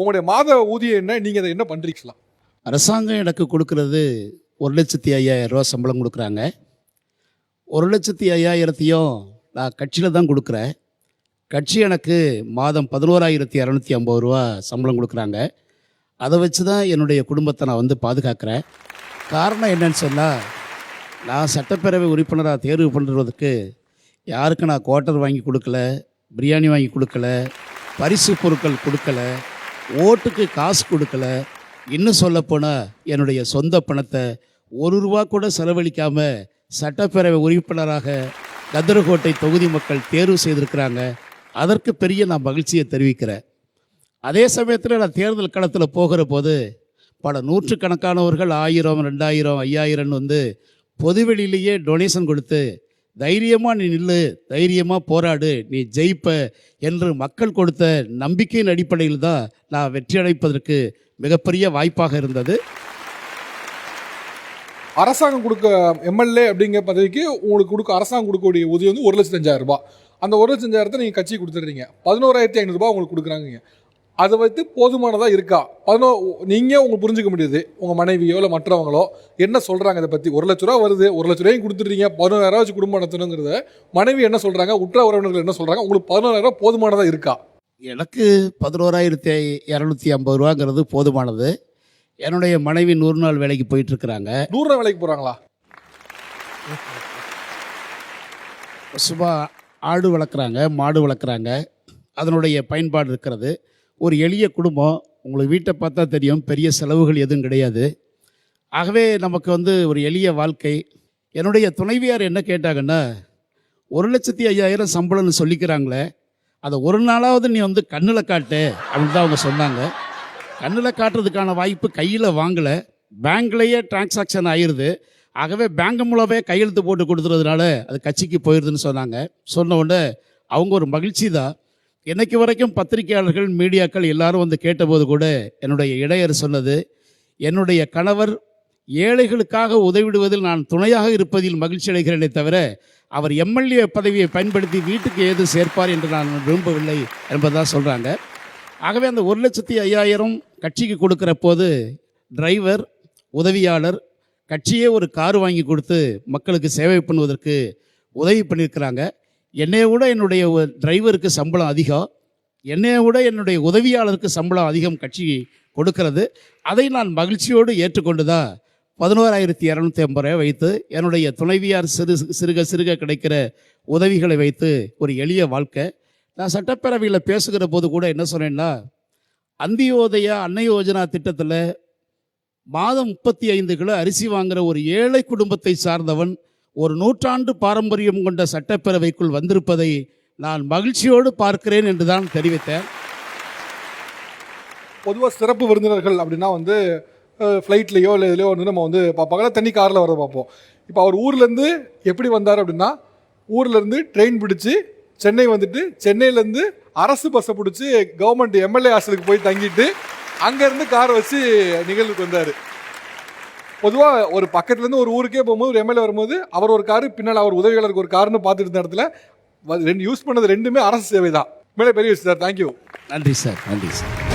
உங்களுடைய மாத ஊதியம் என்ன, நீங்கள் அதை என்ன பண்ணுறீங்களா? அரசாங்கம் எனக்கு கொடுக்கறது 1,50,000 ரூபா சம்பளம் கொடுக்குறாங்க. 1,50,000 நான் கட்சியில் தான் கொடுக்குறேன். கட்சி எனக்கு மாதம் 11,250 ரூபா சம்பளம் கொடுக்குறாங்க. அதை வச்சு தான் என்னுடைய குடும்பத்தை நான் வந்து பாதுகாக்கிறேன். காரணம் என்னன்னு சொன்னால், நான் சட்டப்பேரவை உறுப்பினராக தேர்வு பண்ணுறதுக்கு யாருக்கும் நான் குவார்ட்டர் வாங்கி கொடுக்கல, பிரியாணி வாங்கி கொடுக்கல, பரிசு பொருட்கள் கொடுக்கல, ஓட்டுக்கு காசு கொடுக்கல. இன்னும் சொல்லப்போனால் என்னுடைய சொந்த பணத்தை 1 ரூபா கூட செலவழிக்காமல் சட்டப்பேரவை உறுப்பினராக கதிரகோட்டை தொகுதி மக்கள் தேர்வு செய்திருக்கிறாங்க. அதற்கு பெரிய நான் மகிழ்ச்சியை தெரிவிக்கிறேன். அதே சமயத்தில் நான் தேர்தல் களத்தில் போகிற போது பல நூற்றுக்கணக்கானவர்கள் 1000, 2000, 5000 வந்து பொதுவெளியிலேயே டொனேஷன் கொடுத்து தைரியமாக நீ நில்லு, தைரியமாக போராடு, நீ ஜெயிப்ப என்று மக்கள் கொடுத்த நம்பிக்கையின் அடிப்படையில் தான் நான் வெற்றி அடைப்பதற்கு மிகப்பெரிய வாய்ப்பாக இருந்தது. அரசாங்கம் கொடுக்க எம்எல்ஏ அப்படிங்கிற பதவிக்கு உங்களுக்கு அரசாங்கம் கொடுக்கக்கூடிய ஊதியம் வந்து 1,05,000 ரூபாய். அந்த 1,05,000 நீங்கள் கட்சிக்கு கொடுத்துட்றீங்க. 11,500 ரூபாய் உங்களுக்கு கொடுக்குறாங்க. அதை வைத்து போதுமானதாக இருக்கா? நீங்கள் உங்களுக்கு புரிஞ்சுக்க முடியுது, உங்கள் மனைவியோ இல்லை மற்றவங்களோ என்ன சொல்கிறாங்க இதை பற்றி? 1,00,000 ரூபா வருது, 1,00,000 ரூபாயும் கொடுத்துட்றீங்க, 11,000 வச்சு குடும்பம் நடத்தணுங்கிறத மனைவி என்ன சொல்கிறாங்க, உற்ற உறவினர்கள் என்ன சொல்கிறாங்க? உங்களுக்கு 11,000 ரூபா போதுமானதாக இருக்கா? எனக்கு 11,250 ரூபாங்கிறது போதுமானது. என்னுடைய மனைவி 100 நாள் வேலைக்கு போயிட்டுருக்குறாங்க. 100 நாள் வேலைக்கு போகிறாங்களா? சும்மா ஆடு வளர்க்குறாங்க, மாடு வளர்க்குறாங்க, அதனுடைய பயன்பாடு இருக்கிறது. ஒரு எளிய குடும்பம். உங்களுக்கு வீட்டை பார்த்தா தெரியும், பெரிய செலவுகள் எதுவும் கிடையாது. ஆகவே நமக்கு வந்து ஒரு எளிய வாழ்க்கை. என்னுடைய துணைவியார் என்ன கேட்டாங்கன்னா, 1,05,000 சம்பளம்னு சொல்லிக்கிறாங்களே, அதை ஒரு நாளாவது நீ வந்து கண்ணில் காட்டு அப்படின்னு தான் அவங்க சொன்னாங்க. கண்ணில் காட்டுறதுக்கான வாய்ப்பு கையில் வாங்கலை, பேங்க்லேயே டிரான்சாக்ஷன் ஆயிடுது. ஆகவே பேங்க் மூலமே கையெழுத்து போட்டு கொடுத்துறதுனால அது கட்சிக்கு போயிடுதுன்னு சொன்னாங்க. சொன்ன உடனே அவங்க ஒரு மகிழ்ச்சி தான். என்னைக்கு வரைக்கும் பத்திரிகையாளர்கள், மீடியாக்கள் எல்லாரும் வந்து கேட்டபோது கூட என்னுடைய இடையர் சொன்னது, என்னுடைய கணவர் ஏழைகளுக்காக உதவிடுவதில் நான் துணையாக இருப்பதில் மகிழ்ச்சி அடைகிறேனே தவிர அவர் எம்எல்ஏ பதவியை பயன்படுத்தி வீட்டுக்கு ஏது சேர்ப்பார் என்று நான் விரும்பவில்லை என்பதான் சொல்கிறாங்க. ஆகவே அந்த 1,05,000 கட்சிக்கு கொடுக்குற போது டிரைவர், உதவியாளர், கட்சியே ஒரு கார் வாங்கி கொடுத்து மக்களுக்கு சேவை பண்ணுவதற்கு உதவி பண்ணியிருக்கிறாங்க. என்னைய விட என்னுடைய டிரைவருக்கு சம்பளம் அதிகம், என்னைய விட என்னுடைய உதவியாளருக்கு சம்பளம் அதிகம் கட்சி கொடுக்கிறது. அதை நான் மகிழ்ச்சியோடு ஏற்றுக்கொண்டு தான் 11,250 வைத்து என்னுடைய துணைவியார் சிறுக சிறுக கிடைக்கிற உதவிகளை வைத்து ஒரு எளிய வாழ்க்கை. நான் சட்டப்பேரவையில் பேசுகிற போது கூட என்ன சொன்னேன்னா, அந்தியோதயா அன்னை யோஜனா திட்டத்தில் மாதம் 35 கிலோ அரிசி வாங்குகிற ஒரு ஏழை குடும்பத்தை சார்ந்தவன் ஒரு 100 ஆண்டு பாரம்பரியம் கொண்ட சட்டப்பேரவைக்குள் வந்திருப்பதை நான் மகிழ்ச்சியோடு பார்க்கிறேன் என்று தான் தெரிவித்தேன். பொதுவாக சிறப்பு விருந்தினர்கள் அப்படின்னா வந்து ஃப்ளைட்லேயோ இல்லை இதுலையோ வந்து நம்ம வந்து பார்ப்பாங்க, தண்ணி காரில் வரதை பார்ப்போம். இப்போ அவர் ஊர்லேருந்து எப்படி வந்தார் அப்படின்னா, ஊர்லேருந்து ட்ரெயின் பிடிச்சி சென்னை வந்துட்டு, சென்னையிலேருந்து அரசு பஸ்ஸை பிடிச்சி கவர்மெண்ட் எம்எல்ஏ ஹாஸ்டலுக்கு போய் தங்கிட்டு அங்கேருந்து கார் வச்சு நிகழ்வுக்கு வந்தார். பொதுவாக ஒரு பக்கத்துலேருந்து ஒரு ஊருக்கே போகும்போது ஒரு எம்எல்ஏ வரும்போது அவர் ஒரு காரு, பின்னால் அவர் உதவியாளருக்கு ஒரு காருன்னு பார்த்துட்டு இருந்த இடத்துல யூஸ் பண்ணது ரெண்டுமே அரசு சேவை தான். மேலே பெரிய விஷயம் சார். தேங்க்யூ. நன்றி சார். நன்றி சார்.